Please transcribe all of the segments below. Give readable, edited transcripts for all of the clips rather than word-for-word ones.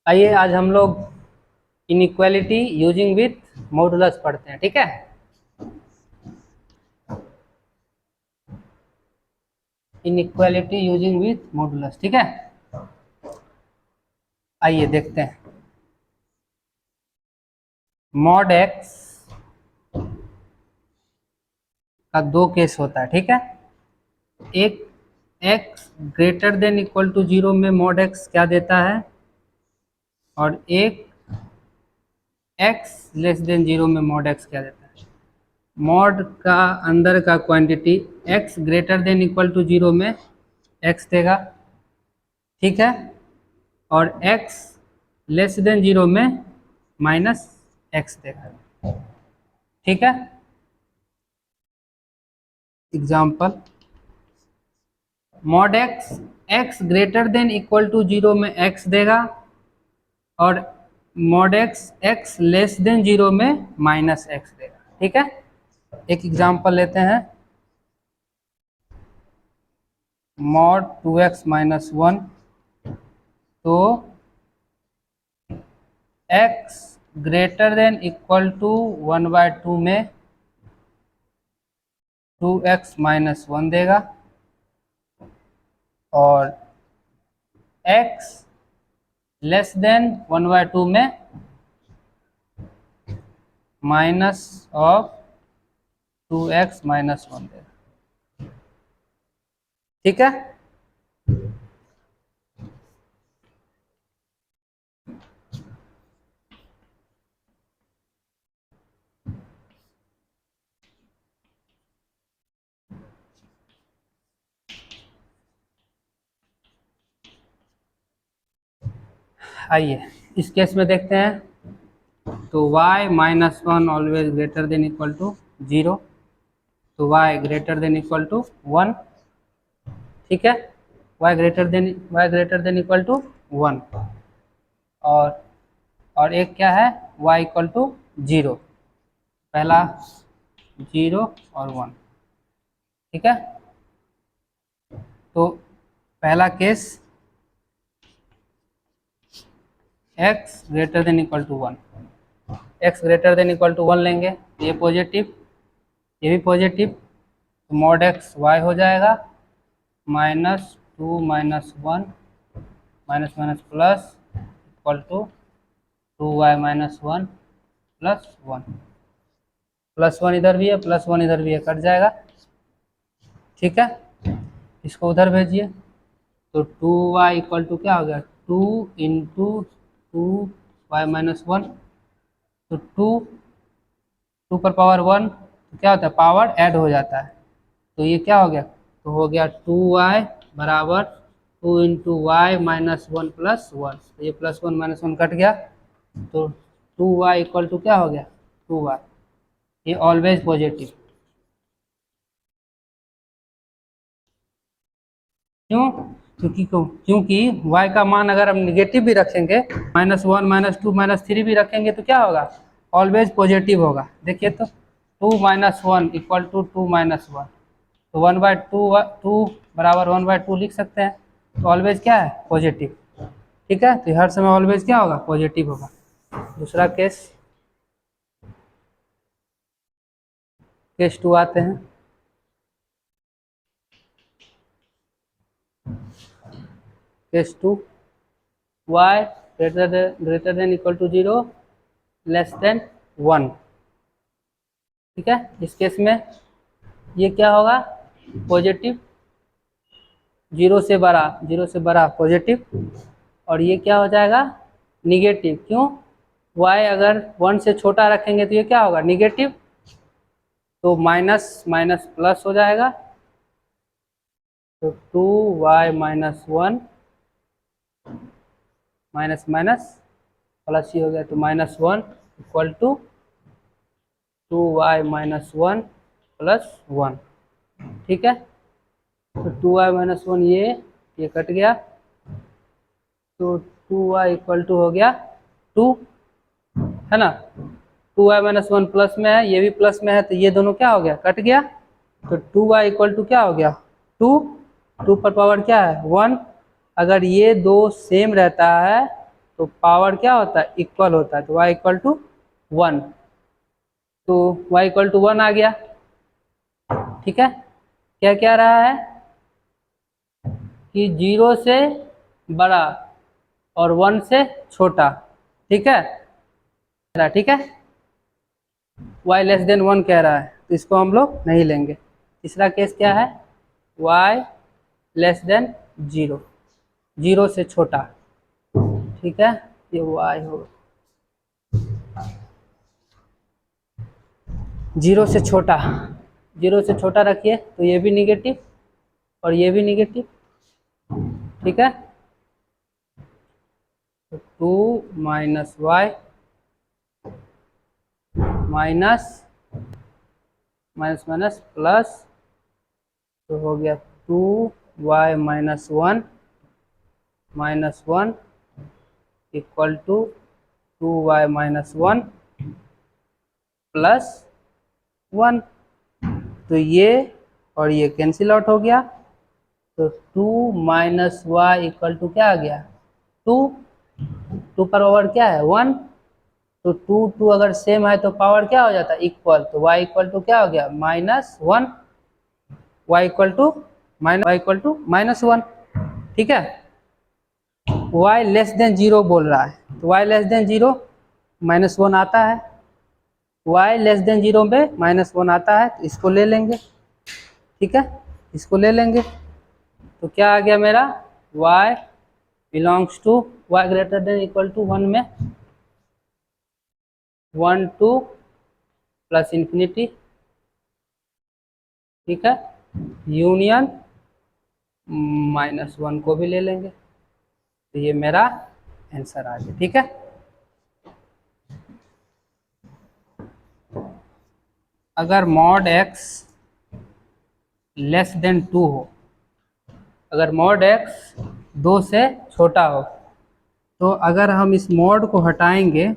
आइए आज हम लोग इनइक्वालिटी यूजिंग विथ मॉडुलस पढ़ते हैं। ठीक है, इनइक्वालिटी यूजिंग विथ मॉडुलस। ठीक है, आइए देखते हैं। मॉड एक्स का दो केस होता है। ठीक है, एक x greater than equal to 0 में मॉड एक्स क्या देता है, और एक एक्स लेस देन 0 में मॉड एक्स क्या देता है। मॉड का अंदर का quantity x greater than equal to 0 में एक्स देगा, ठीक है, और एक्स लेस देन 0 में माइनस एक्स देगा। ठीक है, example mod x x greater than equal to 0 में एक्स देगा, और mod x x less than 0 में माइनस एक्स देगा। ठीक है, एक एग्जाम्पल लेते हैं। मॉड 2x माइनस 1, तो x greater than equal to 1/2 में 2x माइनस 1 देगा, और x लेस देन 1/2 में माइनस ऑफ 2x माइनस 1 देगा। ठीक है, आइए इस केस में देखते हैं। तो y minus 1 always greater than equal to 0, तो y greater than equal to 1। ठीक है, y greater than equal to 1, और एक क्या है y इक्वल टू 0, पहला 0 और 1। ठीक है, तो पहला case x greater than equal to 1, x greater than equal to 1 लेंगे, ये पॉजिटिव ये भी पॉजिटिव, तो मॉड एक्स y हो जाएगा -2 minus 1 minus minus plus equal to 2y minus 1 plus 1, plus 1 इधर भी है, प्लस 1 इधर भी है, कट जाएगा। ठीक है, इसको उधर भेजिए, तो 2y इक्वल टू क्या हो गया, 2 इंटू 2y माइनस 1, तो 2 पर पावर 1, तो क्या होता है, पावर ऐड हो जाता है, तो ये क्या हो गया, तो हो गया 2y बराबर 2 इंटू वाई माइनस 1 प्लस 1, तो ये प्लस 1 माइनस 1 कट गया, तो 2y इक्वल टू क्या हो गया, 2y। ये ऑलवेज पॉजिटिव, क्यों, क्योंकि y का मान अगर हम निगेटिव भी रखेंगे, -1 -2 -3 भी रखेंगे, तो क्या होगा, ऑलवेज पॉजिटिव होगा। देखिए तो 2 माइनस 1 इक्वल टू 2 माइनस 1, तो 1/2 बराबर 1/2 लिख सकते हैं, तो ऑलवेज क्या है, पॉजिटिव। ठीक है, तो हर समय ऑलवेज क्या होगा, पॉजिटिव होगा। दूसरा केस 2 आते हैं। Case 2 y greater than equal to 0 less than 1। ठीक है, इस केस में ये क्या होगा, पॉजिटिव, 0 से बड़ा पॉजिटिव, और ये क्या हो जाएगा, निगेटिव। क्यों, y अगर 1 से छोटा रखेंगे तो ये क्या होगा, निगेटिव, तो माइनस माइनस प्लस हो जाएगा, तो 2y minus 1 minus minus plus ही हो गया, तो -1 equal to 2y minus 1 plus 1। ठीक है, तो 2y माइनस 1 ये कट गया, तो 2y इक्वल टू हो गया 2, है ना। 2y माइनस 1 प्लस में है, ये भी प्लस में है, तो ये दोनों क्या हो गया, कट गया, तो 2y इक्वल टू क्या हो गया, 2 पर पावर क्या है, 1। अगर ये दो सेम रहता है तो पावर क्या होता है, इक्वल होता है, तो y इक्वल टू 1, तो y इक्वल टू 1 आ गया। ठीक है, क्या क्या रहा है कि 0 से बड़ा और 1 से छोटा। ठीक है, ठीक है, y लेस देन 1 कह रहा है, तो इसको हम लोग नहीं लेंगे। तीसरा केस क्या है, y लेस देन 0, 0 से छोटा। ठीक है, ये y होगा 0 से छोटा, 0 से छोटा रखिए, तो ये भी निगेटिव और ये भी निगेटिव। ठीक है, तो 2 minus y minus minus minus plus, तो हो गया 2y minus 1 equal to 2y minus 1 plus 1। तो ये और ये कैंसिल आउट हो गया, तो 2 माइनस वाई इक्वल टू क्या आ गया, 2, 2 पर पावर क्या है 1, तो 2 अगर सेम है तो पावर क्या हो जाता है, इक्वल, तो y इक्वल टू क्या हो गया -1, y इक्वल टू -1। ठीक है, y लेस देन 0 बोल रहा है, तो y लेस देन 0 -1 आता है, y लेस देन 0 पे -1 आता है, तो इसको ले लेंगे। ठीक है, इसको ले लेंगे, तो क्या आ गया मेरा, y belongs to y greater than equal to 1 में 1 2 प्लस इंफिनिटी। ठीक है, यूनियन -1 को भी ले लेंगे, तो ये मेरा आंसर आ गया। ठीक है, अगर मॉड x लेस देन 2 हो, अगर मॉड x 2 से छोटा हो, तो अगर हम इस मॉड को हटाएंगे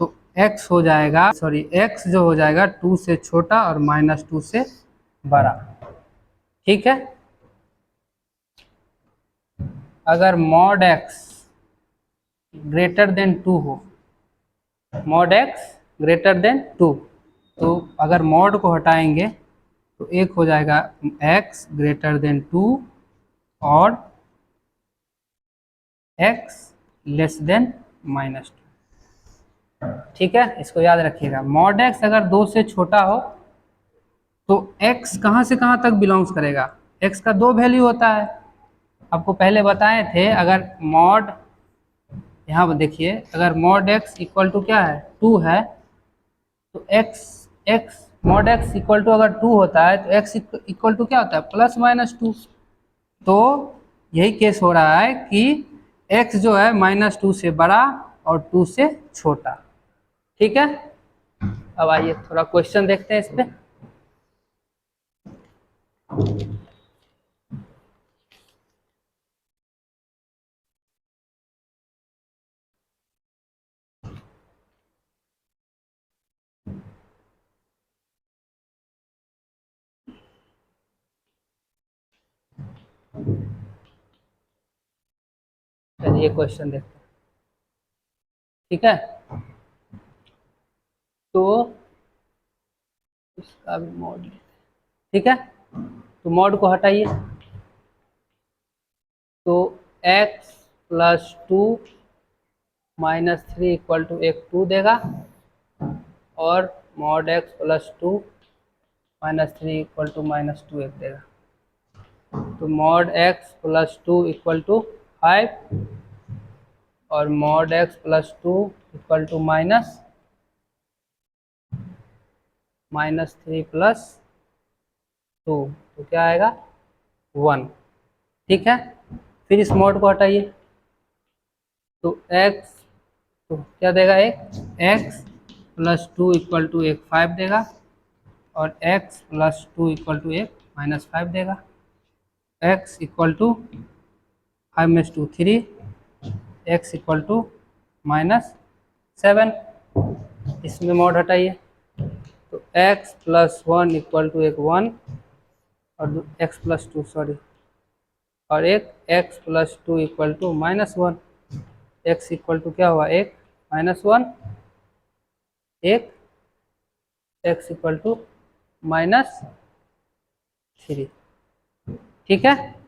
तो x हो जाएगा, सॉरी x जो हो जाएगा 2 से छोटा और -2 से बड़ा। ठीक है, अगर मॉड x ग्रेटर देन 2 हो, मॉड x ग्रेटर देन 2, तो अगर मॉड को हटाएंगे तो एक हो जाएगा x ग्रेटर देन 2 और x लेस देन -2। ठीक है, इसको याद रखिएगा, मॉड x अगर 2 से छोटा हो तो x कहाँ से कहाँ तक बिलोंग्स करेगा, x का 2 वैल्यू होता है, आपको पहले बताए थे। अगर मॉड, यहाँ पर देखिए, अगर मॉड x इक्वल टू क्या है 2 है, तो x mod x equal to अगर 2 होता है, तो x इक्वल टू क्या होता है +-2। तो यही केस हो रहा है कि x जो है -2 से बड़ा और 2 से छोटा। ठीक है, अब आइए थोड़ा क्वेश्चन देखते हैं इस पे। चलिए क्वेश्चन देखते हैं। ठीक है, तो इसका भी मॉड, ठीक है, तो मॉड को हटाइए, तो x + 2 - 3 इक्वल टू एक 2 देगा, और मॉड x + 2 - 3 इक्वल टू -2 एक देगा, तो मॉड x + 2 इक्वल टू 5 और मॉड x + 2 इक्वल टू -3 + 2, तो क्या आएगा 1। ठीक है, फिर इस मॉड को हटाइए, तो x, तो क्या देगा, एक x + 2 इक्वल टू एक 5 देगा, और x + 2 इक्वल टू एक -5 देगा, x इक्वल टू 5 में 2 3, x इक्वल टू -7। इसमें मॉड हटाइए, तो x + 1 इक्वल टू एक 1 और x + 2 सॉरी, और एक x + 2 equal to -1। x equal to क्या हुआ, 1 -1, 1, x इक्वल टू -3। ठीक है।